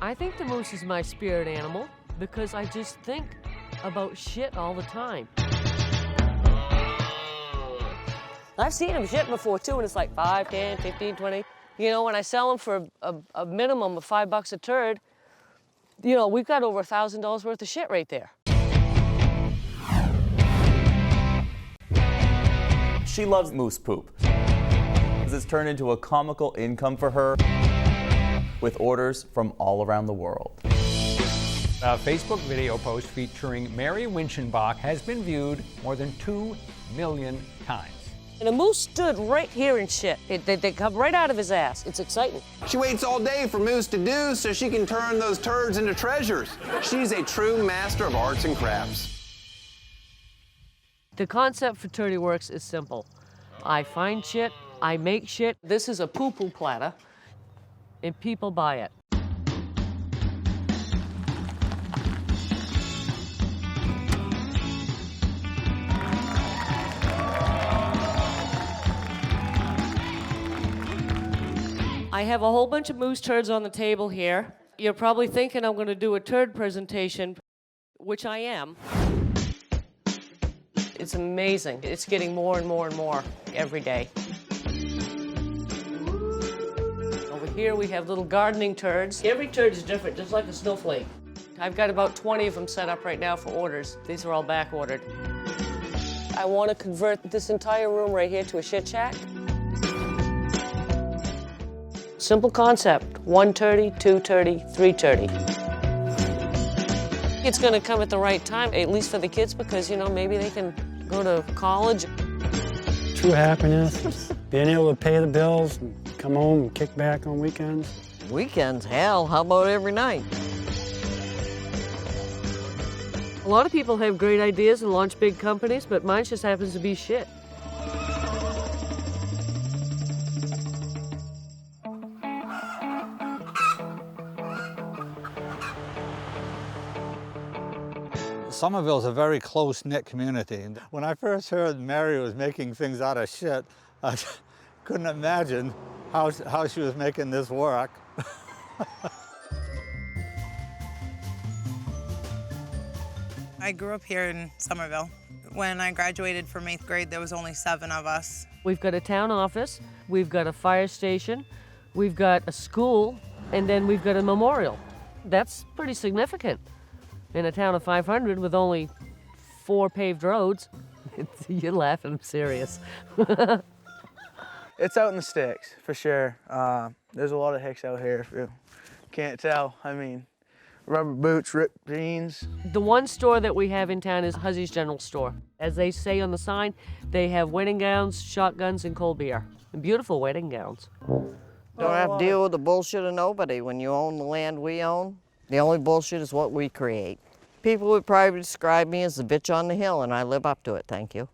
I think the moose is my spirit animal because I just think about shit all the time. I've seen them shit before too, and it's like 5, 10, 15, 20. You know, when I sell them for a minimum of $5 a turd, you know, we've got over $1,000 worth of shit right there. She loves moose poop. It's turned into a comical income for her with orders from all around the world. A Facebook video post featuring Mary Winchenbach has been viewed more than 2 million times. And a moose stood right here and shit. They come right out of his ass. It's exciting. She waits all day for Moose to do so she can turn those turds into treasures. She's a true master of arts and crafts. The concept for Tirdy Works is simple. I find shit, I make shit. This is a poo-poo platter, and people buy it. I have a whole bunch of moose turds on the table here. You're probably thinking I'm going to do a turd presentation, which I am. It's amazing. It's getting more and more and more every day. Over here we have little gardening turds. Every turd is different, just like a snowflake. I've got about 20 of them set up right now for orders. These are all back ordered. I want to convert this entire room right here to a shit shack. Simple concept, 1 turdy, 2 turdy, 3 turdy. It's gonna come at the right time, at least for the kids, because, you know, maybe they can go to college. True happiness, being able to pay the bills, and come home and kick back on weekends. Weekends, hell, how about every night? A lot of people have great ideas and launch big companies, but mine just happens to be shit. Somerville's a very close-knit community. And when I first heard Mary was making things out of shit, I couldn't imagine how she was making this work. I grew up here in Somerville. When I graduated from 8th grade, there was only 7 of us. We've got a town office, we've got a fire station, we've got a school, and then we've got a memorial. That's pretty significant. In a town of 500 with only 4 paved roads. You're laughing, I'm serious. It's out in the sticks, for sure. There's a lot of hicks out here, if you can't tell. I mean, rubber boots, ripped jeans. The one store that we have in town is Huzzy's General Store. As they say on the sign, they have wedding gowns, shotguns, and cold beer. And beautiful wedding gowns. Don't have to deal with the bullshit of nobody when you own the land we own. The only bullshit is what we create. People would probably describe me as the bitch on the hill, and I live up to it, thank you.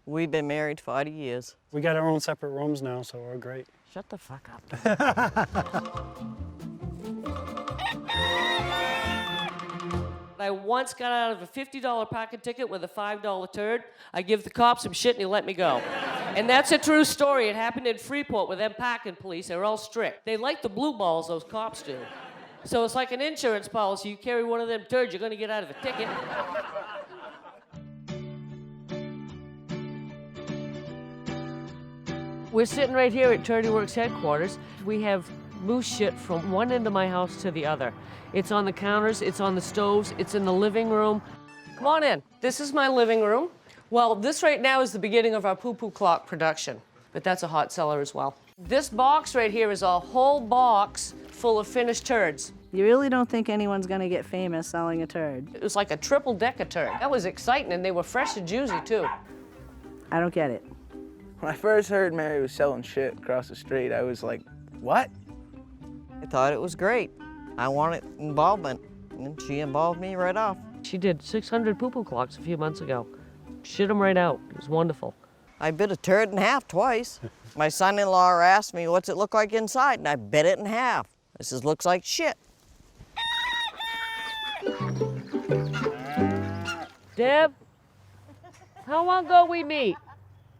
We've been married 40 years. We got our own separate rooms now, so we're great. Shut the fuck up. I once got out of a $50 pocket ticket with a $5 turd. I give the cops some shit and he let me go. And that's a true story. It happened in Freeport with them parking police. They were all strict. They like the blue balls, those cops do. So it's like an insurance policy. You carry one of them turds, you're gonna get out of a ticket. We're sitting right here at Tirdy Works headquarters. We have moose shit from one end of my house to the other. It's on the counters, it's on the stoves, it's in the living room. Come on in. This is my living room. Well, this right now is the beginning of our poo-poo clock production, but that's a hot seller as well. This box right here is a whole box full of finished turds. You really don't think anyone's gonna get famous selling a turd? It was like a triple-decker turd. That was exciting, and they were fresh and juicy, too. I don't get it. When I first heard Mary was selling shit across the street, I was like, what? I thought it was great. I wanted involvement, and she involved me right off. She did 600 poo-poo clocks a few months ago. Shit them right out. It was wonderful. I bit a turd in half twice. My son-in-law asked me, what's it look like inside? And I bit it in half. I says, looks like shit. Deb, how long ago we meet? It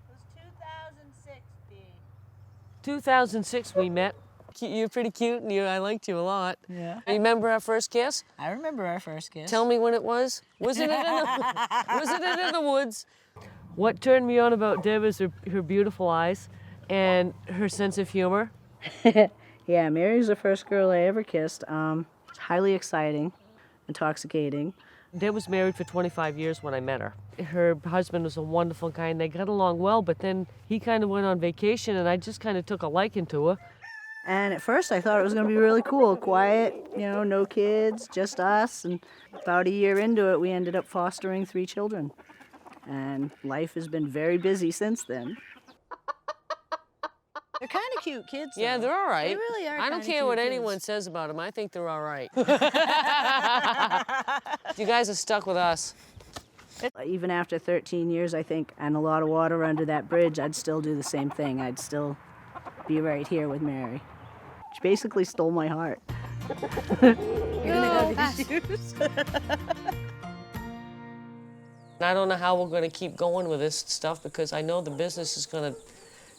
was 2006, 2006 we met. You're pretty cute, and I liked you a lot. Yeah. You remember our first kiss? I remember our first kiss. Tell me when it was. Wasn't it in the woods? What turned me on about Deb is her beautiful eyes and her sense of humor. Yeah, Mary was the first girl I ever kissed. It's highly exciting, intoxicating. Deb was married for 25 years when I met her. Her husband was a wonderful guy, and they got along well, but then he kind of went on vacation, and I just kind of took a liking to her. And at first I thought it was going to be really cool, quiet, no kids, just us. And about a year into it, we ended up fostering 3 children. And life has been very busy since then. They're kind of cute kids, though. Yeah, they're all right. They really are. I don't care what anyone says about them. I think they're all right. You guys are stuck with us. Even after 13 years, I think, and a lot of water under that bridge, I'd still do the same thing. I'd still be right here with Mary. She basically stole my heart. You're gonna go to shoes. I don't know how we're going to keep going with this stuff because I know the business is going to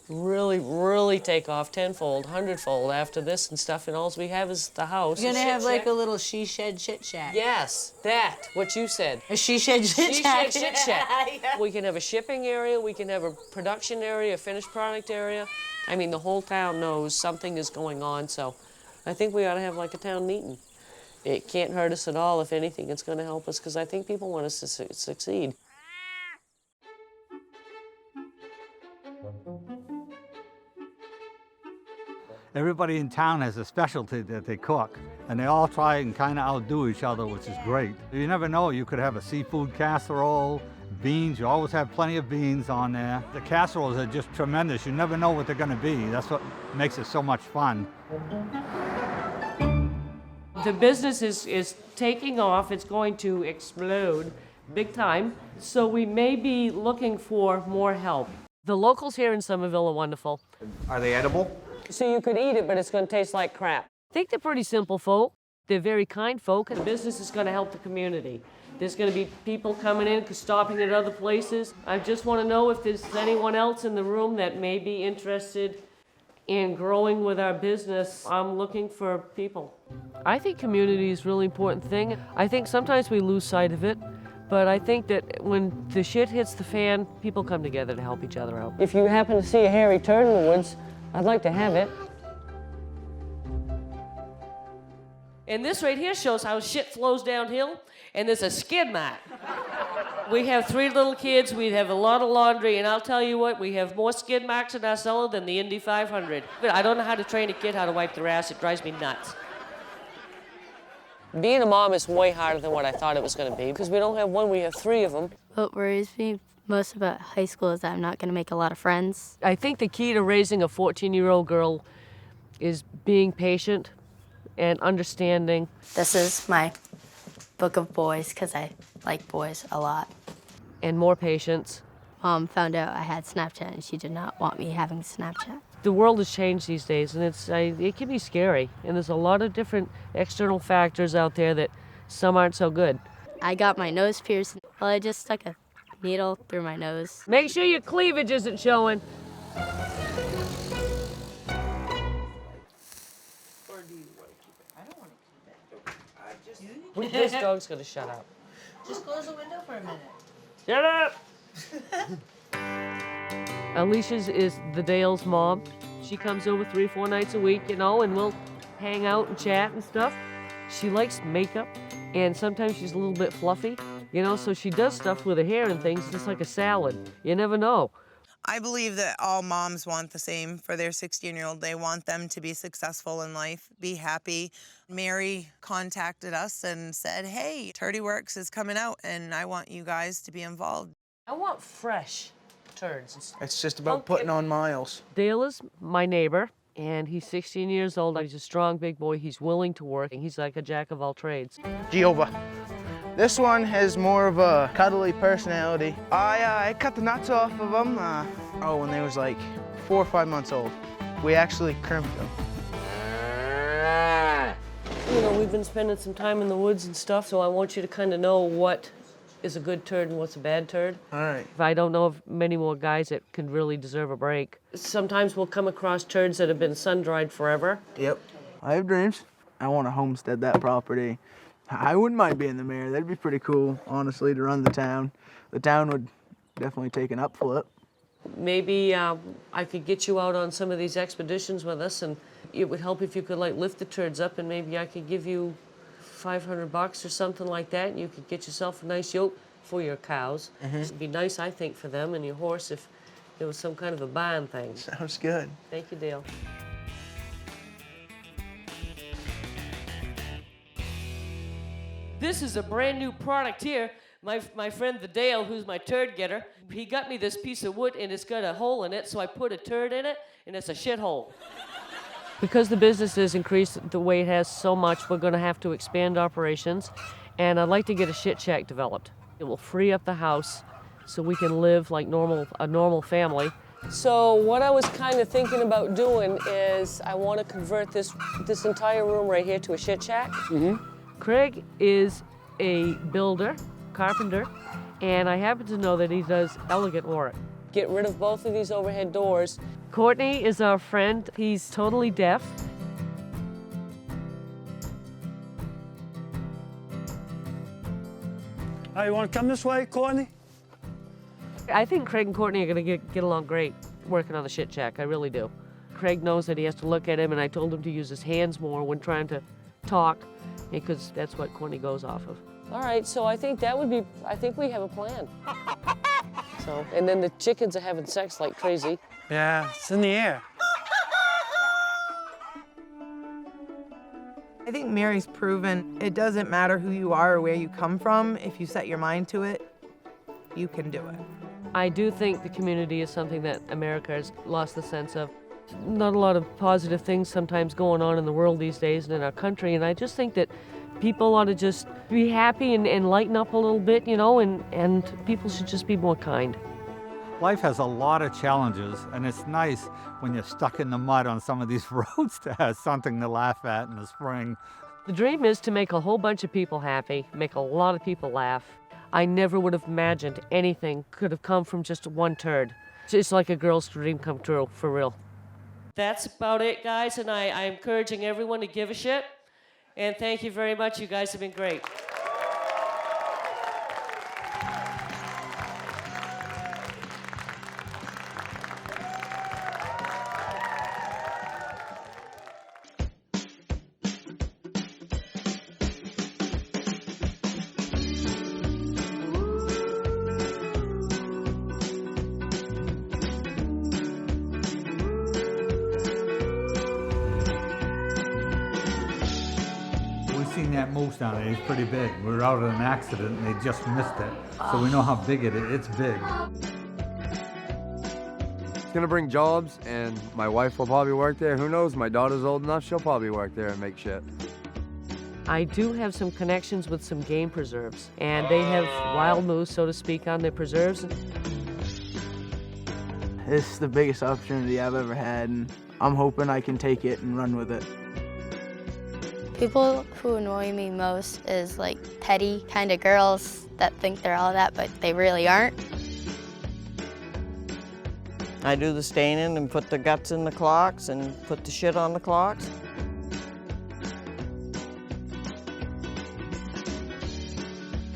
really, really take off tenfold, hundredfold after this and stuff, and all we have is the house. You're gonna have like a little she shed chit chat. Yes, that, what you said. A she shed chit chat. She shed chit chat. Yeah. We can have a shipping area, we can have a production area, a finished product area. I mean, the whole town knows something is going on, so I think we ought to have like a town meeting. It can't hurt us at all. If anything, it's going to help us because I think people want us to succeed. Everybody in town has a specialty that they cook, and they all try and kind of outdo each other, which is great. You never know, you could have a seafood casserole, beans, you always have plenty of beans on there. The casseroles are just tremendous. You never know what they're going to be. That's what makes it so much fun. The business is taking off. It's going to explode big time. So we may be looking for more help. The locals here in Somerville are wonderful. Are they edible? So you could eat it, but it's going to taste like crap. I think they're pretty simple folk. They're very kind folk, and the business is going to help the community. There's going to be people coming in, stopping at other places. I just want to know if there's anyone else in the room that may be interested in growing with our business. I'm looking for people. I think community is a really important thing. I think sometimes we lose sight of it, but I think that when the shit hits the fan, people come together to help each other out. If you happen to see a hairy turd in the woods, I'd like to have it. And this right here shows how shit flows downhill, and there's a skid mark. We have 3 little kids, we have a lot of laundry, and I'll tell you what, we have more skid marks in our cellar than the Indy 500. But I don't know how to train a kid how to wipe their ass. It drives me nuts. Being a mom is way harder than what I thought it was going to be, because we don't have one, we have 3 of them. What worries me most about high school is that I'm not going to make a lot of friends. I think the key to raising a 14-year-old girl is being patient and understanding. This is my book of boys because I like boys a lot. And more patience. Mom found out I had Snapchat and she did not want me having Snapchat. The world has changed these days, and it can be scary. And there's a lot of different external factors out there that some aren't so good. I got my nose pierced. Well, I just stuck a needle through my nose. Make sure your cleavage isn't showing. This dog's gonna shut up. Just close the window for a minute. Shut up! Alicia's is the Dale's mom. She comes over 3 or 4 nights a week, and we'll hang out and chat and stuff. She likes makeup, and sometimes she's a little bit fluffy, so she does stuff with her hair and things just like a salad. You never know. I believe that all moms want the same for their 16-year-old. They want them to be successful in life, be happy. Mary contacted us and said, hey, Tirdy Works is coming out, and I want you guys to be involved. I want fresh turds. It's just about putting on miles. Dale is my neighbor, and he's 16 years old. He's a strong, big boy. He's willing to work, and he's like a jack of all trades. Jehovah. This one has more of a cuddly personality. I cut the nuts off of them, when they was like 4 or 5 months old. We actually crimped them. We've been spending some time in the woods and stuff, so I want you to kind of know what is a good turd and what's a bad turd. All right. I don't know of many more guys that can really deserve a break. Sometimes we'll come across turds that have been sun-dried forever. Yep. I have dreams. I want to homestead that property. I wouldn't mind being the mayor. That'd be pretty cool, honestly, to run the town. The town would definitely take an upflip. Maybe I could get you out on some of these expeditions with us, and it would help if you could like lift the turds up, and maybe I could give you $500 or something like that, and you could get yourself a nice yoke for your cows. It'd be nice, I think, for them and your horse if there was some kind of a bond thing. Sounds good. Thank you, Dale. This is a brand new product here. My friend the Dale, who's my turd getter, he got me this piece of wood and it's got a hole in it, so I put a turd in it and it's a shithole. Because the business has increased the way it has so much, we're gonna have to expand operations, and I'd like to get a shit shack developed. It will free up the house so we can live like a normal family. So what I was kind of thinking about doing is I want to convert this entire room right here to a shit shack. Craig is a builder, carpenter, and I happen to know that he does elegant work. Get rid of both of these overhead doors. Courtney is our friend. He's totally deaf. Oh, you want to come this way, Courtney? I think Craig and Courtney are going to get along great working on the shit shack. I really do. Craig knows that he has to look at him, and I told him to use his hands more when trying to talk, because that's what Courtney goes off of. All right, so I think we have a plan. So, and then the chickens are having sex like crazy. Yeah, it's in the air. I think Mary's proven it doesn't matter who you are or where you come from. If you set your mind to it, you can do it. I do think the community is something that America has lost the sense of. Not a lot of positive things sometimes going on in the world these days and in our country, and I just think that people ought to just be happy and lighten up a little bit, you know, and people should just be more kind. Life has a lot of challenges, and it's nice when you're stuck in the mud on some of these roads to have something to laugh at in the spring. The dream is to make a whole bunch of people happy, make a lot of people laugh. I never would have imagined anything could have come from just one turd. It's like a girl's dream come true, for real. That's about it, guys, and I'm encouraging everyone to give a shit. And thank you very much. You guys have been great. Seen that moose down there. He's pretty big. We were out in an accident and they just missed it. So we know how big it is. It's big. It's gonna bring jobs, and my wife will probably work there. Who knows? My daughter's old enough, she'll probably work there and make shit. I do have some connections with some game preserves, and they have wild moose, so to speak, on their preserves. This is the biggest opportunity I've ever had, and I'm hoping I can take it and run with it. People who annoy me most is like petty kind of girls that think they're all that, but they really aren't. I do the staining and put the guts in the clocks and put the shit on the clocks.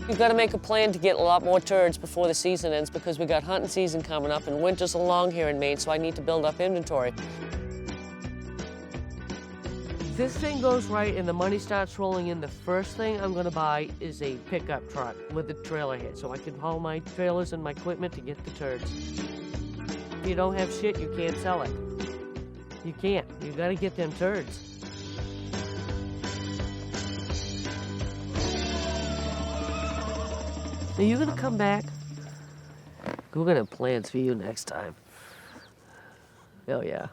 We've got to make a plan to get a lot more turds before the season ends, because we got hunting season coming up and winter's along here in Maine, so I need to build up inventory. If this thing goes right and the money starts rolling in, the first thing I'm going to buy is a pickup truck with a trailer head, so I can haul my trailers and my equipment to get the turds. If you don't have shit, you can't sell it. You can't. You got to get them turds. Are you going to come back? We're going to have plans for you next time. Hell yeah.